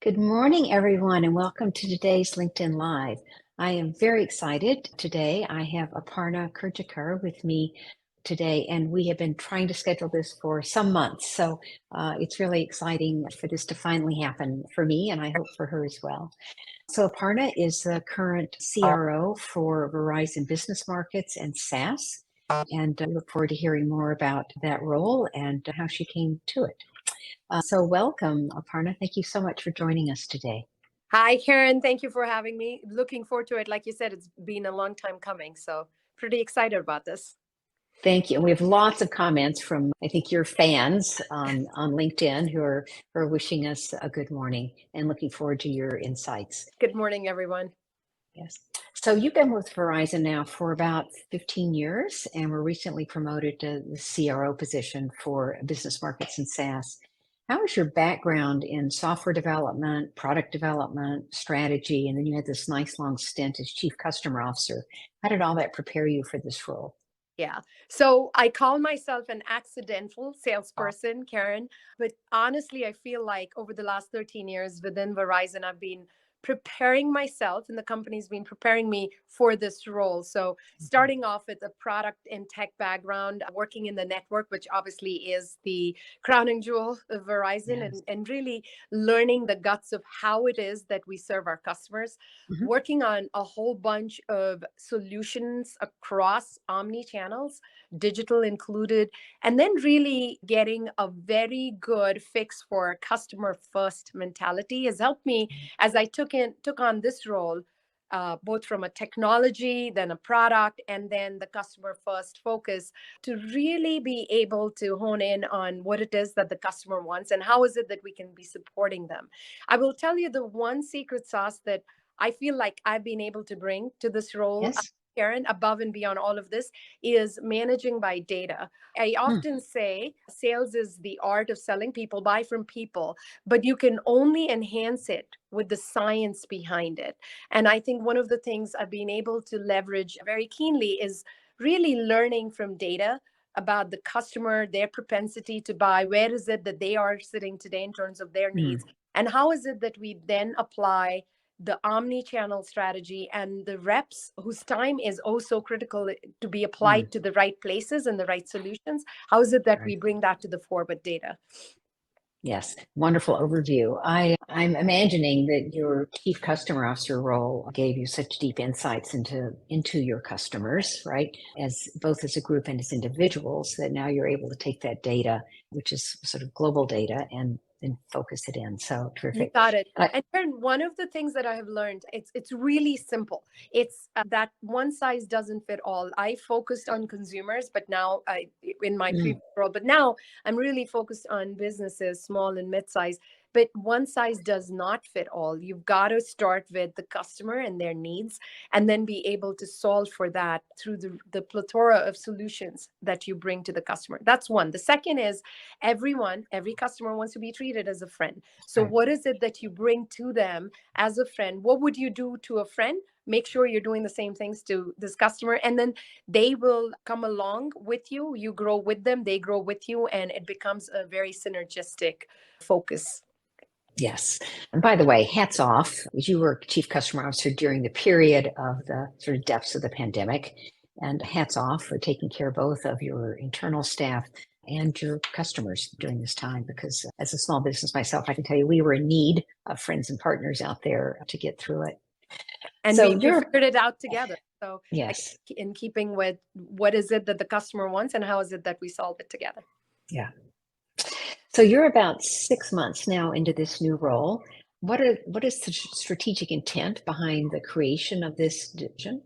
Good morning, everyone, and welcome to today's LinkedIn Live. I am very excited today. I have Aparna Khurjekar with me today, and we have been trying to schedule this for some months. So it's really exciting for this to finally happen for me, and I hope for her as well. So Aparna is the current CRO for Verizon Business Markets and SaaS, and I look forward to hearing more about that role and how she came to it. So welcome, Aparna. Thank you so much for joining us today. Hi, Karen. Thank you for having me. Looking forward to it. Like you said, it's been a long time coming. So pretty excited about this. Thank you. And we have lots of comments from, I think, your fans on LinkedIn who are wishing us a good morning and looking forward to your insights. Good morning, everyone. Yes. So you've been with Verizon now for about 15 years and were recently promoted to the CRO position for business markets and SaaS. How was your background in software development, product development, strategy, and then you had this nice long stint as chief customer officer? How did all that prepare you for this role? Yeah. So I call myself an accidental salesperson, Karen. But honestly, I feel like over the last 13 years within Verizon, I've been preparing myself and the company's been preparing me for this role. So starting off with a product and tech background, working in the network, which obviously is the crowning jewel of Verizon, Yes. and really learning the guts of how it is that we serve our customers, Mhm. working on a whole bunch of solutions across omni channels, digital included, and then really getting a very good fix for customer first mentality has helped me as I took on this role, both from a technology, then a product, and then the customer first focus to really be able to hone in on what it is that the customer wants and how is it that we can be supporting them. I will tell you the one secret sauce that I feel like I've been able to bring to this role, Yes. Karen, above and beyond all of this, is managing by data. I Hmm. often say sales is the art of selling. People buy from people, but you can only enhance it with the science behind it. And I think one of the things I've been able to leverage very keenly is really learning from data about the customer, their propensity to buy, where is it that they are sitting today in terms of their Hmm. needs, and how is it that we then apply the omni-channel strategy and the reps whose time is also critical to be Hmm. applied to the right places and the right solutions. How is it that we Right. bring that to the fore with data? Yes, wonderful overview. I'm imagining that your chief customer officer role gave you such deep insights into your customers, right? As both as a group and as individuals, that now you're able to take that data, which is sort of global data, and focus it in. So You terrific. got it. Uh, And Karen, one of the things that I have learned, it's really simple. It's that one size doesn't fit all. I focused on consumers, but now in my mm, previous role, but now I'm really focused on businesses, small and mid-size. But one size does not fit all. You've got to start with the customer and their needs, and then be able to solve for that through the plethora of solutions that you bring to the customer. That's one. The second is every customer wants to be treated as a friend. So, right. what is it that you bring to them as a friend? What would you do to a friend? Make sure you're doing the same things to this customer, and then they will come along with you. You grow with them, they grow with you, and it becomes a very synergistic focus. Yes. And by the way, hats off. You were chief customer officer during the period of the sort of depths of the pandemic. And hats off for taking care both of your internal staff and your customers during this time. Because as a small business myself, I can tell you we were in need of friends and partners out there to get through it. And So we you're, figured it out together. So, yes. in keeping with what is it that the customer wants and how is it that we solve it together. Yeah. So you're about 6 months now into this new role. What is the strategic intent behind the creation of this division?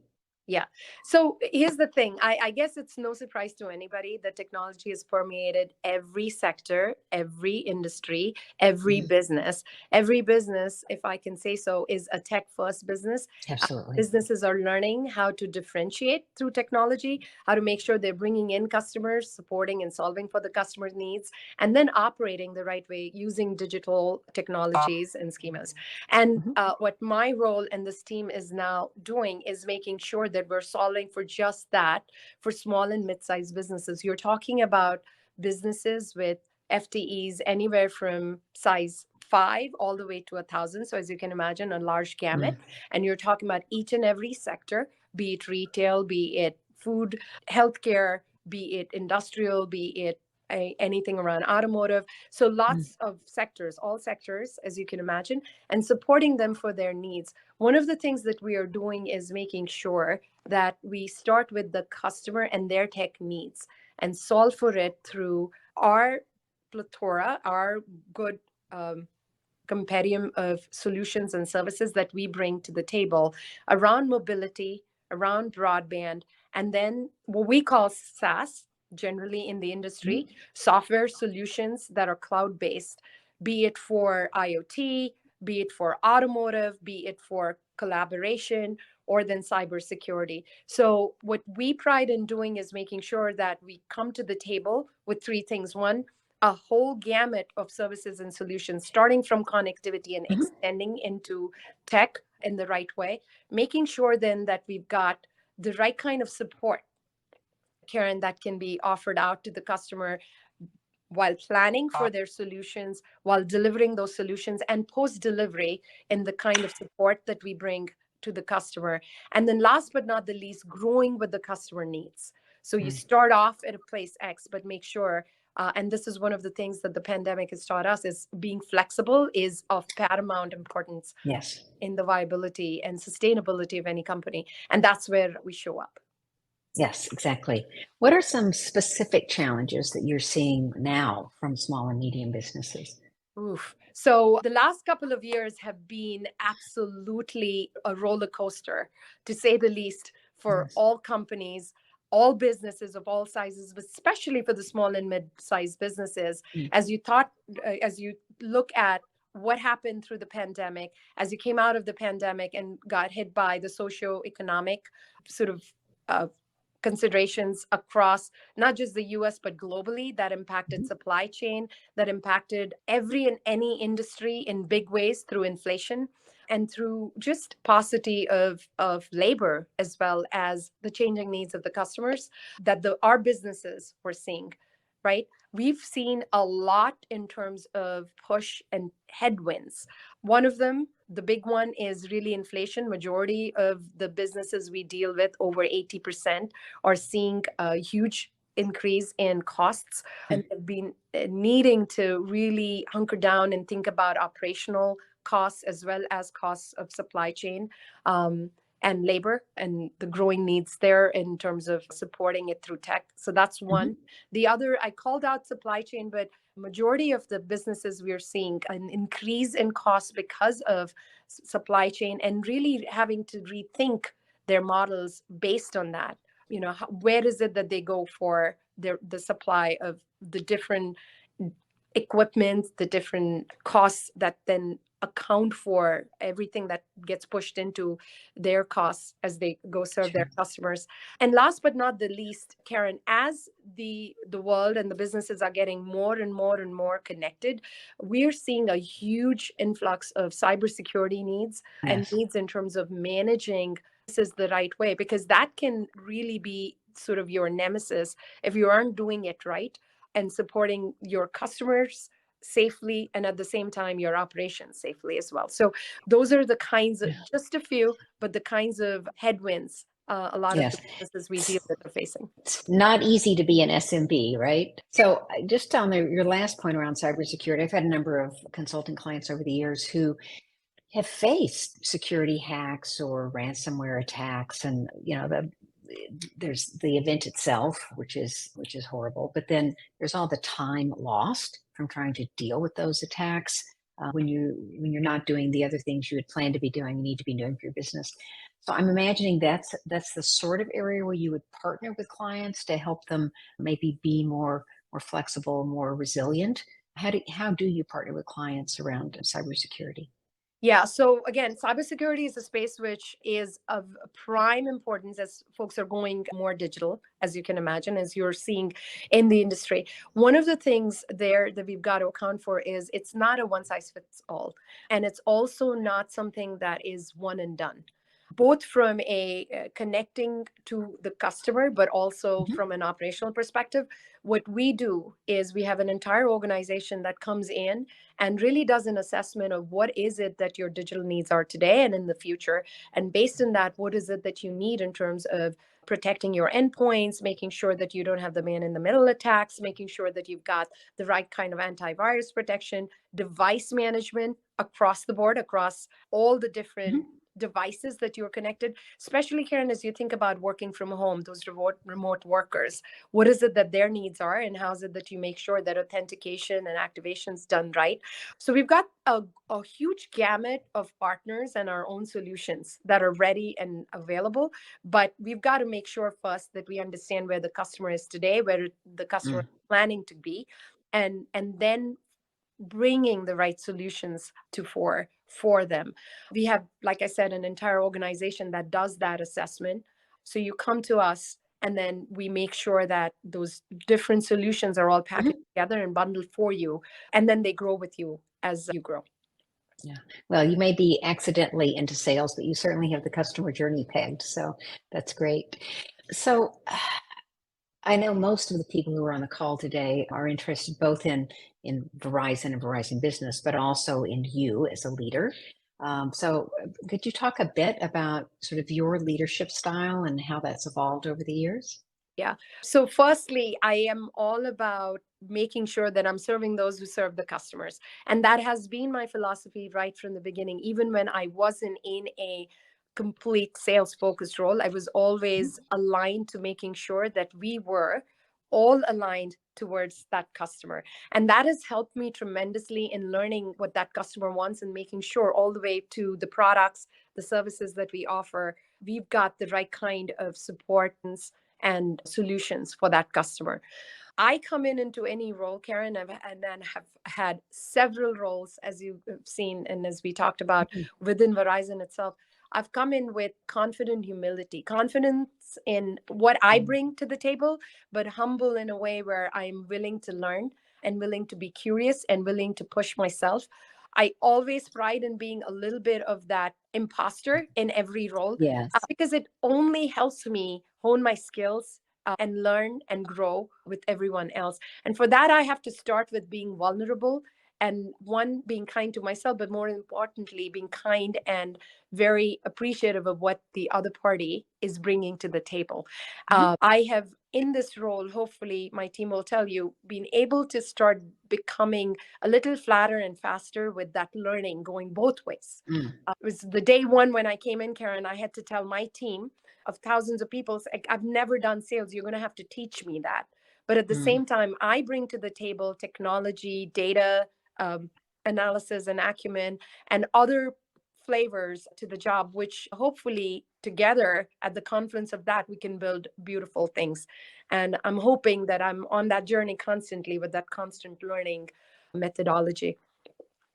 Yeah. So here's the thing. I guess it's no surprise to anybody that technology has permeated every sector, every industry, every Mhm. business. Every business, if I can say so, is a tech first business. Absolutely. Businesses are learning how to differentiate through technology, how to make sure they're bringing in customers, supporting and solving for the customer's needs, and then operating the right way using digital technologies and schemas. And Mhm. what my role and this team is now doing is making sure that we're solving for just that for small and mid-sized businesses. You're talking about businesses with FTEs anywhere from size 5 all the way to 1,000. So as you can imagine, a large gamut. And you're talking about each and every sector, be it retail, be it food, healthcare, be it industrial, be it anything around automotive. So lots of sectors, all sectors, as you can imagine, and supporting them for their needs. One of the things that we are doing is making sure that we start with the customer and their tech needs and solve for it through our plethora, our good compendium of solutions and services that we bring to the table around mobility, around broadband, and then what we call SaaS, generally in the industry, software solutions that are cloud-based, be it for IoT, be it for automotive, be it for collaboration, or then cybersecurity. So what we pride in doing is making sure that we come to the table with three things. One, a whole gamut of services and solutions, starting from connectivity and extending into tech in the right way, making sure then that we've got the right kind of support, Karen, that can be offered out to the customer while planning for their solutions, while delivering those solutions, and post-delivery in the kind of support that we bring to the customer. And then last but not the least, growing with the customer needs. So you start off at a place X, but make sure, and this is one of the things that the pandemic has taught us, is being flexible is of paramount importance in the viability and sustainability of any company. And that's where we show up. Yes, exactly. What are some specific challenges that you're seeing now from small and medium businesses? Oof. So the last couple of years have been absolutely a roller coaster, to say the least, for all companies, all businesses of all sizes, but especially for the small and mid-sized businesses. As you look at what happened through the pandemic, as you came out of the pandemic and got hit by the socio-economic sort of considerations across not just the US, but globally, that impacted supply chain, that impacted every and any industry in big ways through inflation and through just paucity of labor, as well as the changing needs of the customers that our businesses were seeing, right? We've seen a lot in terms of push and headwinds. One of them, the big one, is really inflation. Majority of the businesses we deal with, over 80%, are seeing a huge increase in costs and have been needing to really hunker down and think about operational costs as well as costs of supply chain and labor and the growing needs there in terms of supporting it through tech. So that's one. The other, I called out supply chain, but majority of the businesses we're seeing an increase in costs because of supply chain and really having to rethink their models based on that. Where is it that they go for the supply of the different equipment, the different costs that then account for everything that gets pushed into their costs as they go serve their customers. And last but not the least, Karen, as the world and the businesses are getting more and more and more connected, we're seeing a huge influx of cybersecurity needs and needs in terms of managing this is the right way, because that can really be sort of your nemesis if you aren't doing it right and supporting your customers safely and at the same time your operations safely as well. So those are the kinds of, just a few, but the kinds of headwinds a lot of the businesses we deal with are facing. It's not easy to be an SMB, right? So just on your last point around cybersecurity, I've had a number of consulting clients over the years who have faced security hacks or ransomware attacks, and there's the event itself, which is horrible, but then there's all the time lost from trying to deal with those attacks when you're not doing the other things you had planned to be doing, you need to be doing for your business. So I'm imagining that's the sort of area where you would partner with clients to help them maybe be more flexible, more resilient. How do you partner with clients around cybersecurity? Yeah. So again, cybersecurity is a space which is of prime importance as folks are going more digital, as you can imagine, as you're seeing in the industry. One of the things there that we've got to account for is it's not a one size fits all. And it's also not something that is one and done. both from a connecting to the customer, but also Mhm. from an operational perspective. What we do is we have an entire organization that comes in and really does an assessment of what is it that your digital needs are today and in the future. And based on that, what is it that you need in terms of protecting your endpoints, making sure that you don't have the man in the middle attacks, making sure that you've got the right kind of antivirus protection, device management across the board, across all the different Mhm. devices that you're connected, especially Karen, as you think about working from home, those remote workers, what is it that their needs are, and how is it that you make sure that authentication and activation is done right? So we've got a huge gamut of partners and our own solutions that are ready and available, but we've got to make sure first that we understand where the customer is today, where the customer Mm. is planning to be, and then bringing the right solutions to for them. We have, like I said, an entire organization that does that assessment. So you come to us, and then we make sure that those different solutions are all packaged Mhm. together and bundled for you, and then they grow with you as you grow. Yeah. Well, you may be accidentally into sales, but you certainly have the customer journey pegged. So that's great. So I know most of the people who are on the call today are interested both in Verizon and Verizon Business, but also in you as a leader. Could you talk a bit about sort of your leadership style and how that's evolved over the years? Yeah. So, firstly, I am all about making sure that I'm serving those who serve the customers. And that has been my philosophy right from the beginning. Even when I wasn't in a complete sales focused role, I was always Mhm. aligned to making sure that we were all aligned towards that customer. And that has helped me tremendously in learning what that customer wants and making sure all the way to the products, the services that we offer, we've got the right kind of support and solutions for that customer. I come in into any role, Karen, and then have had several roles, as you've seen and as we talked about Mhm. within Verizon itself. I've come in with confident humility, confidence in what I Mm. bring to the table, but humble in a way where I'm willing to learn and willing to be curious and willing to push myself. I always pride in being a little bit of that imposter in every role, Yes. because it only helps me hone my skills and learn and grow with everyone else. And for that, I have to start with being vulnerable and one, being kind to myself, but more importantly, being kind and very appreciative of what the other party is bringing to the table. Mhm. I have, in this role, hopefully, my team will tell you, been able to start becoming a little flatter and faster with that learning going both ways. Mm. It was the day one when I came in, Karen, I had to tell my team of thousands of people, like, I've never done sales. You're going to have to teach me that. But at the Mm. same time, I bring to the table technology, data, um, analysis, and acumen, and other flavors to the job, which hopefully together at the confluence of that, we can build beautiful things. And I'm hoping that I'm on that journey constantly with that constant learning methodology.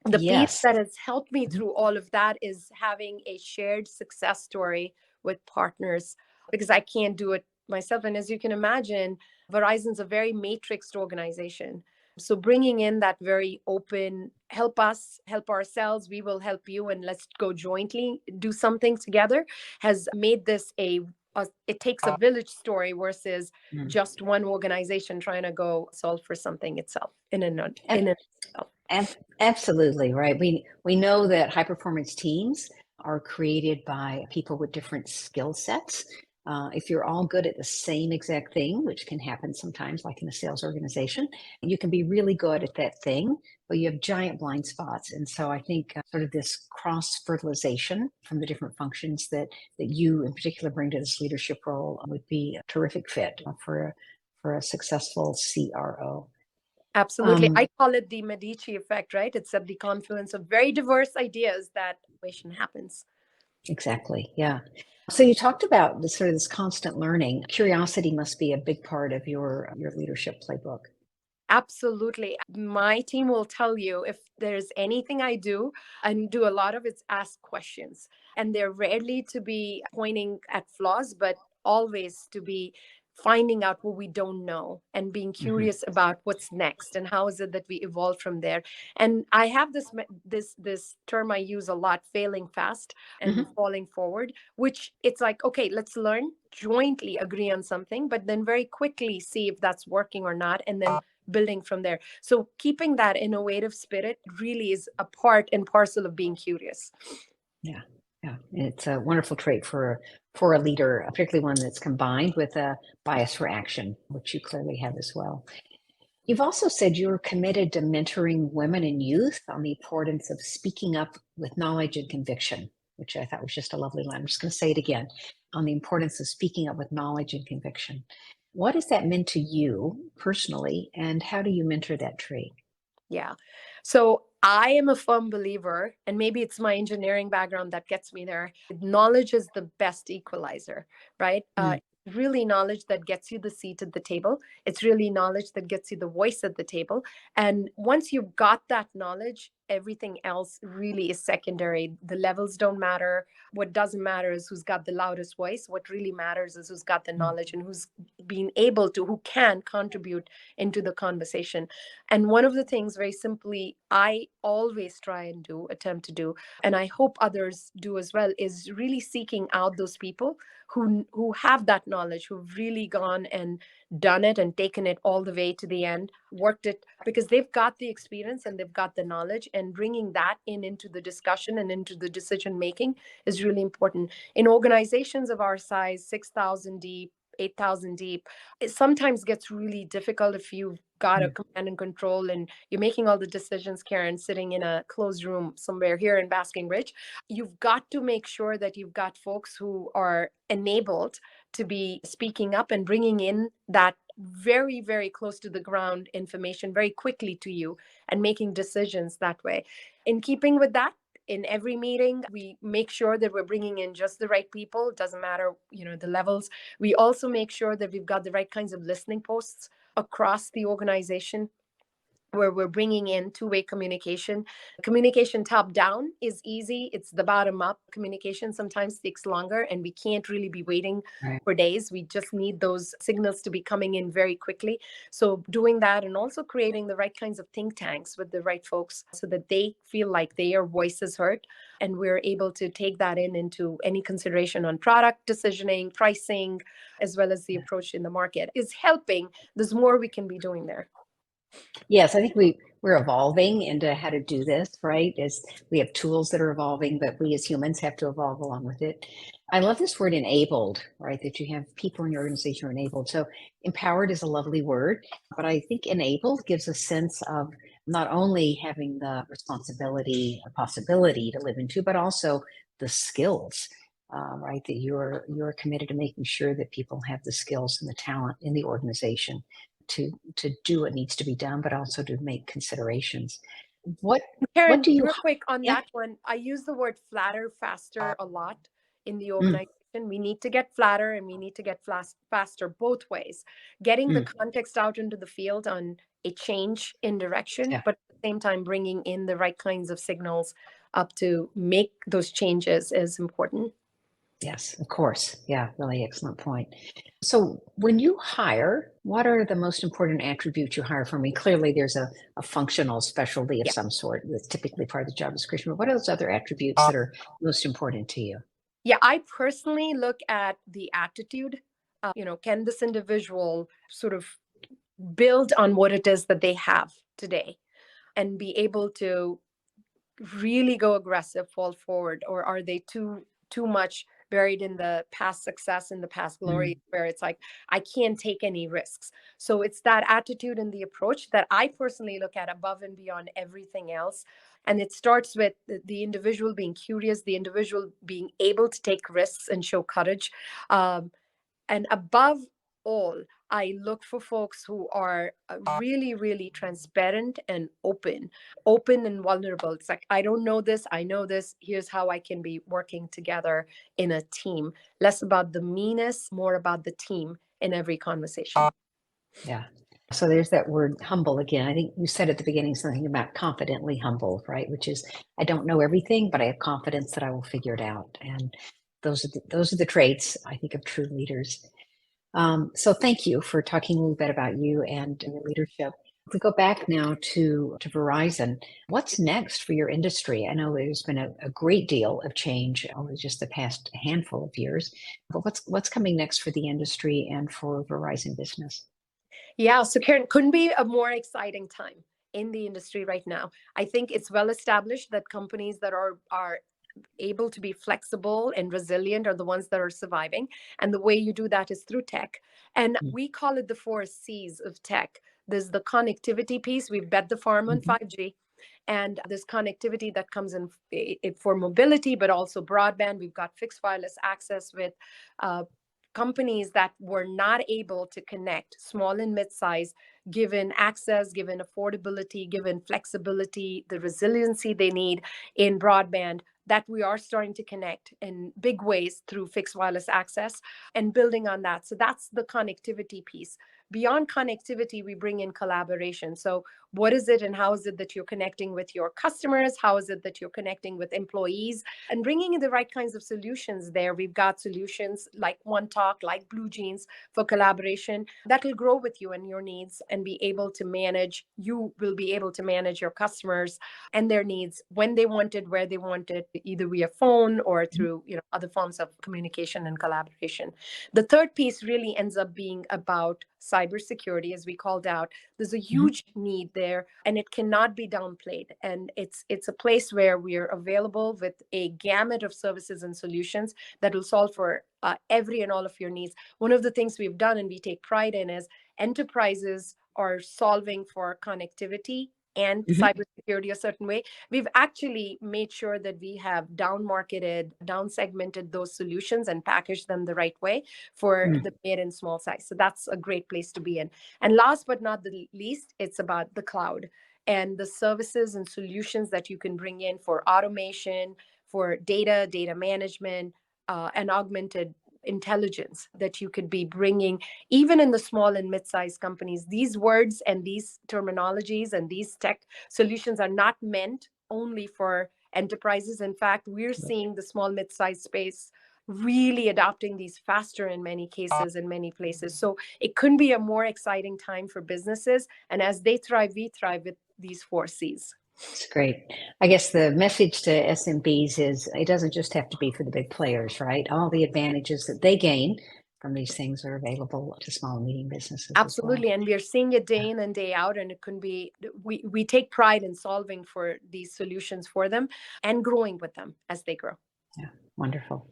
The piece Yes. that has helped me Mhm. through all of that is having a shared success story with partners, because I can't do it myself. And as you can imagine, Verizon's a very matrixed organization. So bringing in that very open, help us, help ourselves, we will help you, and let's go jointly do something together, has made this it takes a village story versus Mm. just one organization trying to go solve for something itself in Ab- and itself. Absolutely right. We know that high performance teams are created by people with different skill sets. If you're all good at the same exact thing, which can happen sometimes, like in a sales organization, you can be really good at that thing, but you have giant blind spots. And so I think sort of this cross fertilization from the different functions that you in particular bring to this leadership role would be a terrific fit for a successful CRO. Absolutely. I call it the Medici effect, right? It's at the confluence of very diverse ideas that innovation happens. Exactly. Yeah. So you talked about this sort of this constant learning. Curiosity must be a big part of your leadership playbook. Absolutely. My team will tell you if there's anything I do and do a lot of, it's ask questions. And they're rarely to be pointing at flaws, but always to be finding out what we don't know and being Hmm. curious about what's next and how is it that we evolve from there. And I have this term I use a lot, failing fast and Hmm. falling forward, which it's like, okay, let's learn, jointly agree on something, but then very quickly see if that's working or not, and then building from there. So keeping that innovative spirit really is a part and parcel of being curious. Yeah, yeah, it's a wonderful trait for a leader, particularly one that's combined with a bias for action, which you clearly have as well. You've also said you're committed to mentoring women and youth on the importance of speaking up with knowledge and conviction, which I thought was just a lovely line. I'm just going to say it again, on the importance of speaking up with knowledge and conviction. What has that meant to you personally, and how do you mentor that trait? Yeah. So I am a firm believer, and maybe it's my engineering background that gets me there. Knowledge is the best equalizer, right? Mm, Really knowledge that gets you the seat at the table. It's really knowledge that gets you the voice at the table. And once you've got that knowledge, everything else really is secondary. The levels don't matter. What doesn't matter is who's got the loudest voice. What really matters is who's got the mm, knowledge and who's being able to, who can contribute into the conversation. And one of the things, very simply, I always try and attempt to do, and I hope others do as well, is really seeking out those people who have that knowledge, who've really gone and done it and taken it all the way to the end, worked it, because they've got the experience and they've got the knowledge, and bringing that in into the discussion and into the decision making is really important. In organizations of our size, 6,000 deep, 8,000 deep, it sometimes gets really difficult if you've got a mm. command and control and you're making all the decisions, Karen, sitting in a closed room somewhere here in Basking Ridge. You've got to make sure that you've got folks who are enabled to be speaking up and bringing in that very, very close to the ground information very quickly to you and making decisions that way. In keeping with that, in every meeting, we make sure that we're bringing in just the right people. It doesn't matter, the levels. We also make sure that we've got the right kinds of listening posts across the organization, where we're bringing in two-way communication. Communication top down is easy. It's the bottom up communication sometimes takes longer, and we can't really be waiting Right. for days. We just need those signals to be coming in very quickly. So doing that, and also creating the right kinds of think tanks with the right folks so that they feel like their voice is heard, and we're able to take that into any consideration on product decisioning, pricing, as well as the approach in the market is helping. There's more we can be doing there. Yes, I think we're evolving into how to do this, right? As we have tools that are evolving, but we as humans have to evolve along with it. I love this word enabled, right? That you have people in your organization who are enabled. So empowered is a lovely word, but I think enabled gives a sense of not only having the responsibility, a possibility to live into, but also the skills. Right, that you're committed to making sure that people have the skills and the talent in the organization to do what needs to be done, but also to make considerations. What what Karen, do you? real quick on Yeah. that one, I use the word flatter, faster a lot in the Mm, organization. We need to get flatter and we need to get faster both ways. Getting the mm, context out into the field on a change in direction, yeah. but at the same time, bringing in the right kinds of signals up to make those changes is important. Yes, of course. Yeah, really excellent point. So when you hire, what are the most important attributes you hire from? I mean, clearly there's a functional specialty of Yeah. some sort that's typically part of the job description, but what are those other attributes that are most important to you? Yeah, I personally look at the attitude. Can this individual sort of build on what it is that they have today and be able to really go aggressive, fall forward, or are they too much buried in the past success and the past glory Mm, where it's like I can't take any risks? So it's that attitude and the approach that I personally look at above and beyond everything else. And it starts with the individual being curious, the individual being able to take risks and show courage. And above all, I look for folks who are really, really transparent and open and vulnerable. It's like, I don't know this, I know this. Here's how I can be working together in a team. Less about the meanness, more about the team in every conversation. yeah. So there's that word humble again. I think you said at the beginning something about confidently humble, right? Which is I don't know everything, but I have confidence that I will figure it out. And those are the traits I think of true leaders. So thank you for talking a little bit about you and your leadership. If we go back now to Verizon, what's next for your industry? I know there's been a great deal of change over just the past handful of years, but what's coming next for the industry and for Verizon Business? Yeah, so Karen, couldn't be a more exciting time in the industry right now. I think it's well established that companies that are able to be flexible and resilient are the ones that are surviving. And the way you do that is through tech. And we call it the four C's of tech. There's the connectivity piece. We've bet the farm on Mm-hmm. 5G. And there's connectivity that comes in for mobility, but also broadband. We've got fixed wireless access with uh, companies that were not able to connect, small and mid-size, given access, given affordability, given flexibility, the resiliency they need in broadband, that we are starting to connect in big ways through fixed wireless access and building on that. So that's the connectivity piece. Beyond connectivity, we bring in collaboration. So what is it and how is it that you're connecting with your customers? How is it that you're connecting with employees and bringing in the right kinds of solutions there? We've got solutions like One Talk, like Blue Jeans for collaboration that will grow with you and your needs and be able to manage. You will be able to manage your customers and their needs when they want it, where they want it, either via phone or through other forms of communication and collaboration. The third piece really ends up being about cybersecurity, as we called out. There's a Hmm. huge need there, and it cannot be downplayed. And it's a place where we are available with a gamut of services and solutions that will solve for every and all of your needs. One of the things we've done and we take pride in is enterprises are solving for connectivity and Hmm. cybersecurity a certain way. We've actually made sure that we have down marketed, down segmented those solutions and packaged them the right way for the mid and small size. So that's a great place to be in. And last but not the least, it's about the cloud and the services and solutions that you can bring in for automation, for data management, and augmented intelligence that you could be bringing even in the small and mid-sized companies. These words and these terminologies and these tech solutions are not meant only for enterprises. In fact, we're seeing the small mid-sized space really adopting these faster in many cases in many places. So it couldn't be a more exciting time for businesses. And as they thrive, we thrive with these four C's. It's great. I guess the message to SMBs is it doesn't just have to be for the big players, right? All the advantages that they gain from these things are available to small and medium businesses as well. Absolutely. And we are seeing it day in and day out. And it couldn't be, we take pride in solving for these solutions for them and growing with them as they grow. Yeah, wonderful.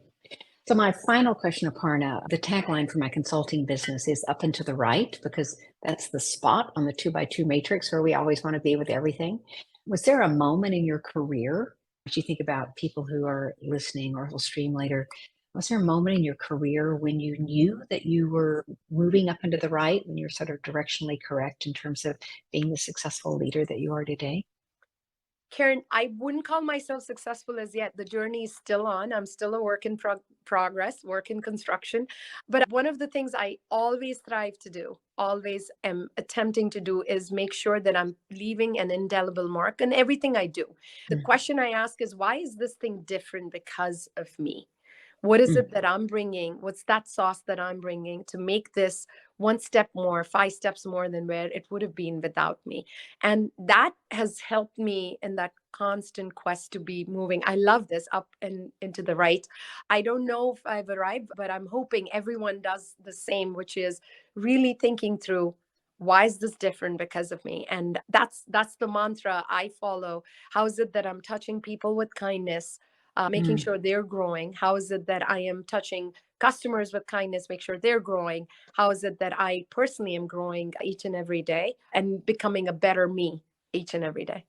So my final question, Aparna, the tagline for my consulting business is up and to the right, because that's the spot on the 2x2 matrix where we always want to be with everything. Was there a moment in your career, as you think about people who are listening or will stream later, was there a moment in your career when you knew that you were moving up and to the right, when you're sort of directionally correct in terms of being the successful leader that you are today? Karen, I wouldn't call myself successful as yet. The journey is still on. I'm still a work in progress, work in construction. But one of the things I always thrive to do, always am attempting to do, is make sure that I'm leaving an indelible mark in everything I do. The Mm, question I ask is, why is this thing different because of me? What is it mm, that I'm bringing? What's that sauce that I'm bringing to make this one step more, five steps more than where it would have been without me? And that has helped me in that constant quest to be moving. I love this up and into the right. I don't know if I've arrived, but I'm hoping everyone does the same, which is really thinking through, why is this different because of me? And that's the mantra I follow. How is it that I'm touching people with kindness, making mm. sure they're growing? How is it that I am touching customers with kindness, make sure they're growing? How is it that I personally am growing each and every day and becoming a better me each and every day?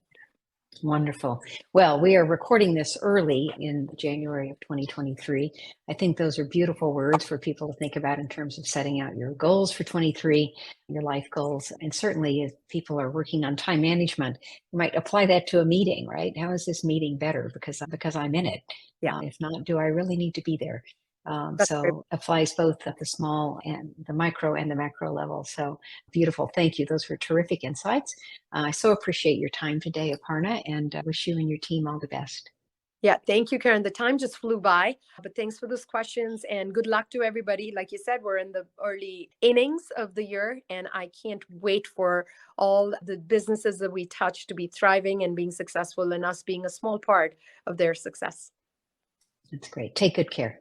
Wonderful. Well, we are recording this early in January of 2023. I think those are beautiful words for people to think about in terms of setting out your goals for 23, your life goals. And certainly, if people are working on time management, you might apply that to a meeting, right? How is this meeting better because I'm in it? Yeah, If not, do I really need to be there? that's great. So applies both at the small and the micro and the macro level. So beautiful. Thank you. Those were terrific insights. I so appreciate your time today, Aparna, and wish you and your team all the best. Yeah, thank you, Karen. The time just flew by, but thanks for those questions and good luck to everybody. Like you said, we're in the early innings of the year, and I can't wait for all the businesses that we touch to be thriving and being successful, and us being a small part of their success. That's great. Take good care.